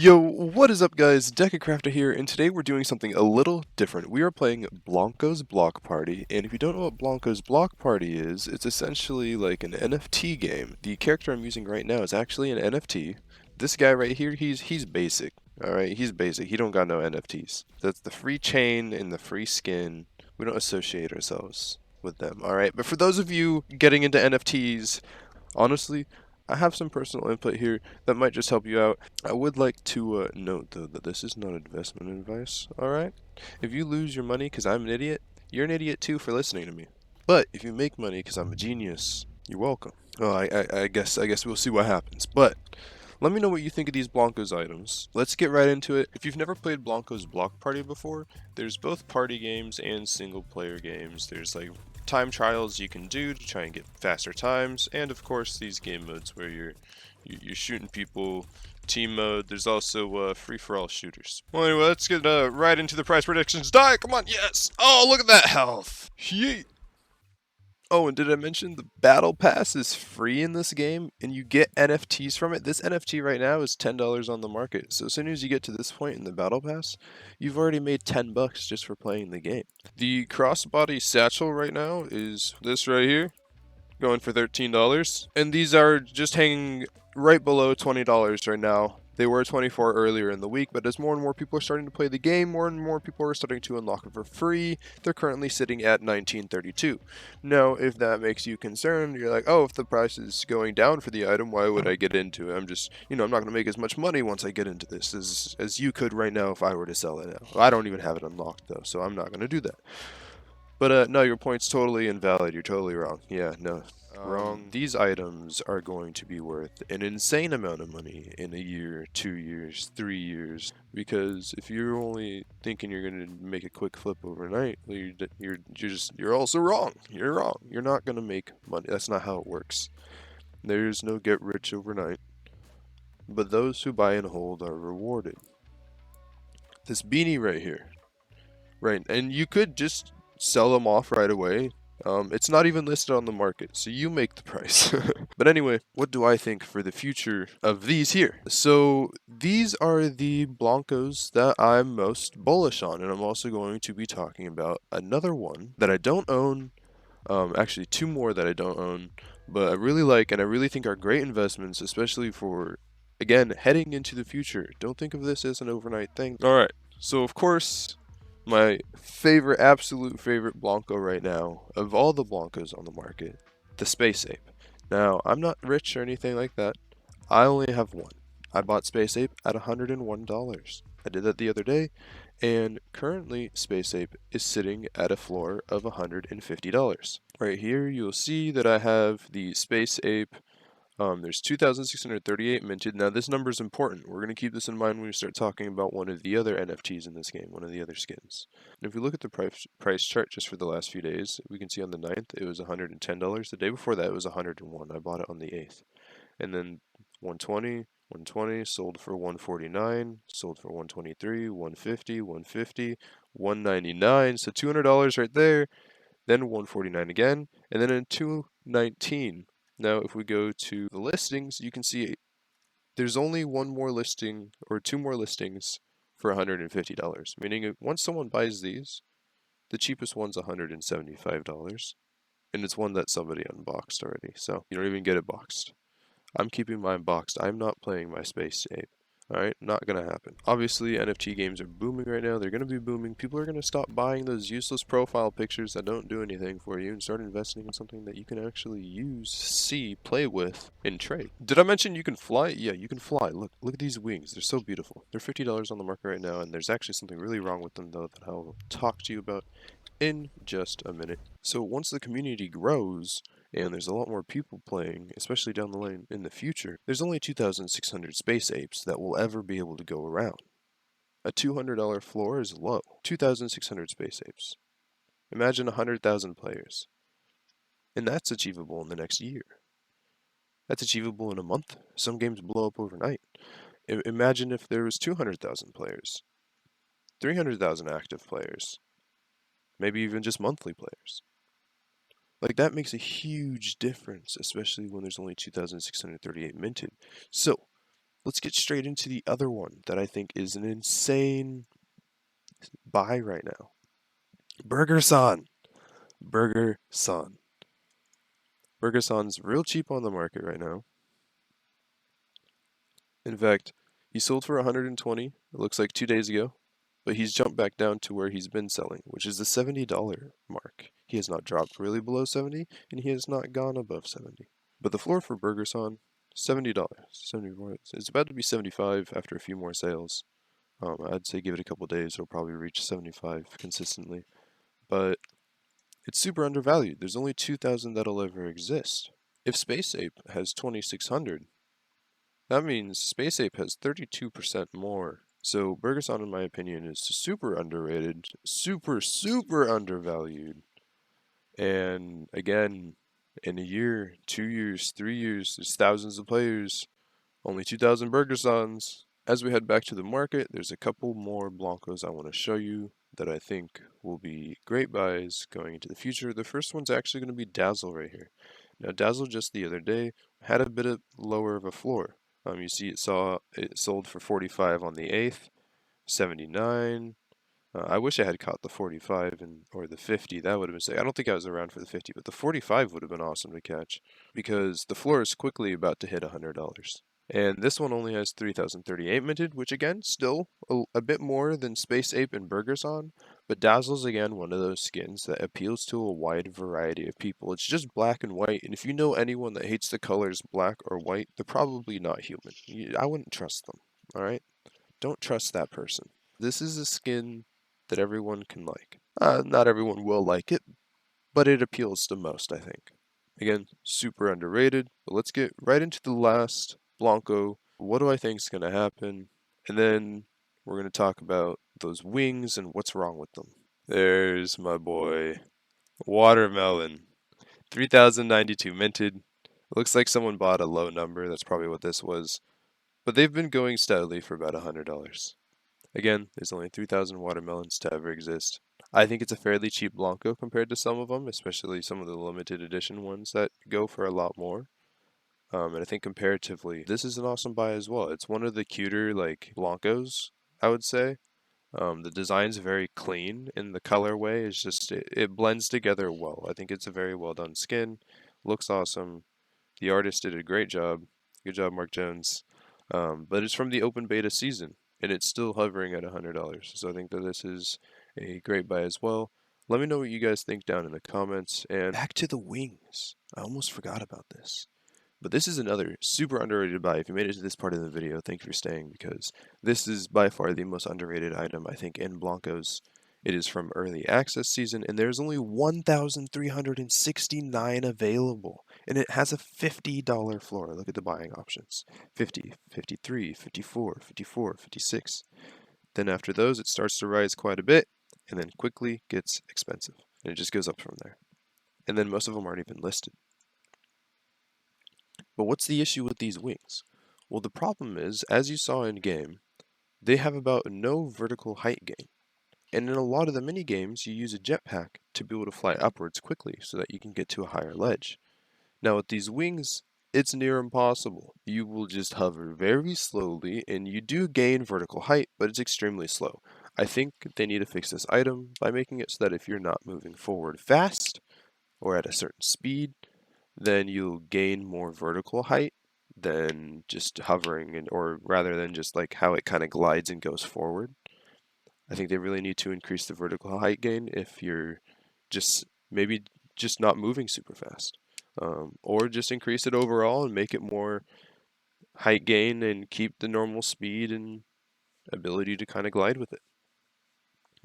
Yo, what is up guys? Decacrafter here, and today we're doing something a little different. We are playing Blankos Block Party, and if you don't know what Blankos Block Party is, it's essentially like an NFT game. The character I'm using right now is actually an NFT. This guy right here, he's basic. Alright, he's basic. He don't got no NFTs. That's the free chain and the free skin. We don't associate ourselves with them. Alright, but for those of you getting into NFTs, honestly, I have some personal input here that might just help you out. I would like to note, though, that this is not investment advice, alright? If you lose your money because I'm an idiot, you're an idiot too for listening to me. But if you make money because I'm a genius, you're welcome. Oh, I guess we'll see what happens. But let me know what you think of these Blankos items. Let's get right into it. If you've never played Blankos Block Party before, there's both party games and single player games. There's like time trials you can do to try and get faster times, and of course these game modes where you're shooting people. Team mode. There's also free for all shooters. Well, anyway, let's get right into the price predictions. Die! Come on, yes! Oh, look at that health! Yeet! Oh, and did I mention the Battle Pass is free in this game, and you get NFTs from it? This NFT right now is $10 on the market. So as soon as you get to this point in the Battle Pass, you've already made 10 bucks just for playing the game. The crossbody satchel right now is this right here, going for $13. And these are just hanging right below $20 right now. They were 24 earlier in the week, but as more and more people are starting to play the game, more and more people are starting to unlock it for free. They're currently sitting at $19.32. Now, if that makes you concerned, you're like, oh, if the price is going down for the item, why would I get into it? I'm just, I'm not going to make as much money once I get into this as you could right now if I were to sell it now. I don't even have it unlocked, though, so I'm not going to do that. But no, your point's totally invalid. You're totally wrong. Yeah, no, wrong. These items are going to be worth an insane amount of money in a year, 2 years, 3 years. Because if you're only thinking you're going to make a quick flip overnight, well, you're also wrong. You're wrong. You're not going to make money. That's not how it works. There's no get rich overnight. But those who buy and hold are rewarded. This beanie right here, right? And you could just sell them off right away. It's not even listed on the market, so you make the price. But anyway, what do I think for the future of these here? So these are the Blankos that I'm most bullish on, and I'm also going to be talking about another one that I don't own. Actually, two more that I don't own, but I really like and I really think are great investments, especially for, again, heading into the future. Don't think of this as an overnight thing. All right, so of course, my favorite, absolute favorite Blanco right now, of all the Blancos on the market, the Space Ape. Now, I'm not rich or anything like that. I only have one. I bought Space Ape at $101. I did that the other day, and currently Space Ape is sitting at a floor of $150. Right here, you'll see that I have the Space Ape. There's 2,638 minted. Now, this number is important. We're going to keep this in mind when we start talking about one of the other NFTs in this game, one of the other skins. And if we look at the price chart just for the last few days, we can see on the 9th it was $110. The day before that it was $101. I bought it on the 8th. And then 120, 120, sold for 149, sold for 123, 150, 150, 199. So $200 right there. Then 149 again, and then in 219. Now, if we go to the listings, you can see there's only one more listing or two more listings for $150, meaning once someone buys these, the cheapest one's $175, and it's one that somebody unboxed already, so you don't even get it boxed. I'm keeping mine boxed. I'm not playing my Space Ape. Alright, not gonna happen. Obviously, NFT games are booming right now. They're gonna be booming. People are gonna stop buying those useless profile pictures that don't do anything for you and start investing in something that you can actually use, see, play with, and trade. Did I mention you can fly? Yeah, you can fly. Look at these wings. They're so beautiful. They're $50 on the market right now, and there's actually something really wrong with them, though, that I'll talk to you about in just a minute. So once the community grows, and there's a lot more people playing, especially down the line in the future, there's only 2,600 Space Apes that will ever be able to go around. A $200 floor is low. 2,600 Space Apes. Imagine 100,000 players. And that's achievable in the next year. That's achievable in a month. Some games blow up overnight. Imagine if there was 200,000 players, 300,000 active players, maybe even just monthly players. Like, that makes a huge difference, especially when there's only 2,638 minted. So, let's get straight into the other one that I think is an insane buy right now. Burger San. Burger San. Burger San's real cheap on the market right now. In fact, he sold for 120, it looks like 2 days ago, but he's jumped back down to where he's been selling, which is the $70 mark. He has not dropped really below 70, and he has not gone above 70. But the floor for Burger San, $70. 74. It's about to be 75 after a few more sales. I'd say give it a couple days, it'll probably reach 75 consistently. But it's super undervalued. There's only 2,000 that'll ever exist. If Space Ape has 2,600, that means Space Ape has 32% more. So Bergeson, in my opinion, is super underrated, super undervalued. And again, in a year, 2 years, 3 years, there's thousands of players, only 2,000 Bergesons. As we head back to the market, there's a couple more Blankos I want to show you that I think will be great buys going into the future. The first one's actually going to be Dazzle right here. Now Dazzle just the other day had a bit of lower of a floor. You see it sold for 45 on the 8th, 79. I wish I had caught the 45 or the 50. That would have been sick. I don't think I was around for the 50, but the 45 would have been awesome to catch because the floor is quickly about to hit $100. And this one only has 3038 minted, which again, still a bit more than Space Ape and Burgers on, but Dazzle's again one of those skins that appeals to a wide variety of people. It's just black and white, and if you know anyone that hates the colors black or white, they're probably not human. I wouldn't trust them, alright? Don't trust that person. This is a skin that everyone can like. Not everyone will like it, but it appeals to most, I think. Again, super underrated, but let's get right into the last Blanco. What do I think is going to happen? And then we're going to talk about those wings and what's wrong with them. There's my boy, Watermelon. 3,092 minted. Looks like someone bought a low number. That's probably what this was. But they've been going steadily for about $100. Again, there's only 3,000 watermelons to ever exist. I think it's a fairly cheap Blanco compared to some of them, especially some of the limited edition ones that go for a lot more. And I think comparatively, this is an awesome buy as well. It's one of the cuter like Blancos, I would say. The design's very clean, and the colorway is just it blends together well. I think it's a very well done skin. Looks awesome. The artist did a great job. Good job, Mark Jones. But it's from the open beta season, and it's still hovering at $100. So I think that this is a great buy as well. Let me know what you guys think down in the comments. And back to the wings. I almost forgot about this. But this is another super underrated buy. If you made it to this part of the video, thank you for staying because this is by far the most underrated item I think in Blancos. It is from early access season and there's only 1,369 available and it has a $50 floor. Look at the buying options. 50, 53, 54, 54, 56. Then after those it starts to rise quite a bit and then quickly gets expensive. And it just goes up from there. And then most of them aren't even listed. But what's the issue with these wings? Well, the problem is, as you saw in game, they have about no vertical height gain. And in a lot of the mini games, you use a jetpack to be able to fly upwards quickly so that you can get to a higher ledge. Now with these wings, it's near impossible. You will just hover very slowly and you do gain vertical height, but it's extremely slow. I think they need to fix this item by making it so that if you're not moving forward fast or at a certain speed, then you'll gain more vertical height than just hovering or rather than just like how it kind of glides and goes forward. I think they really need to increase the vertical height gain if you're just maybe just not moving super fast. Or just increase it overall and make it more height gain and keep the normal speed and ability to kind of glide with it.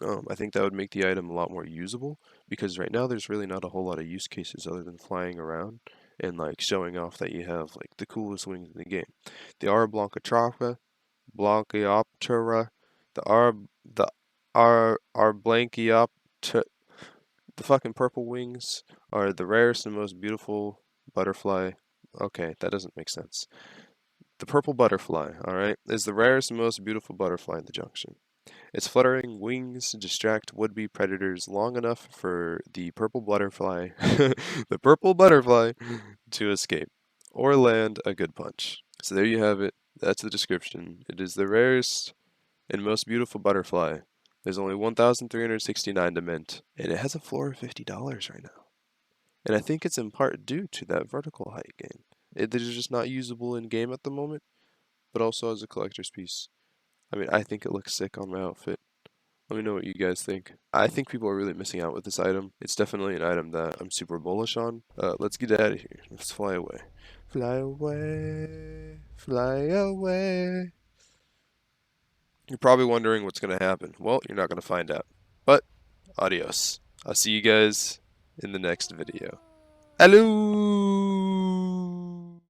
I think that would make the item a lot more usable because right now there's really not a whole lot of use cases other than flying around and like showing off that you have like the coolest wings in the game. The R Blanchioptera, the R Blanchioptera, the fucking purple wings are the rarest and most beautiful butterfly. Okay, that doesn't make sense. The purple butterfly, alright, is the rarest and most beautiful butterfly in the junction. Its fluttering wings distract would-be predators long enough for the purple butterfly, to escape or land a good punch. So there you have it. That's the description. It is the rarest and most beautiful butterfly. There's only 1,369 to mint, and it has a floor of $50 right now. And I think it's in part due to that vertical height gain. It is just not usable in game at the moment, but also as a collector's piece. I mean, I think it looks sick on my outfit. Let me know what you guys think. I think people are really missing out with this item. It's definitely an item that I'm super bullish on. Let's get out of here. Let's fly away. Fly away, fly away. You're probably wondering what's going to happen. Well, you're not going to find out. But, adios. I'll see you guys in the next video. Hello!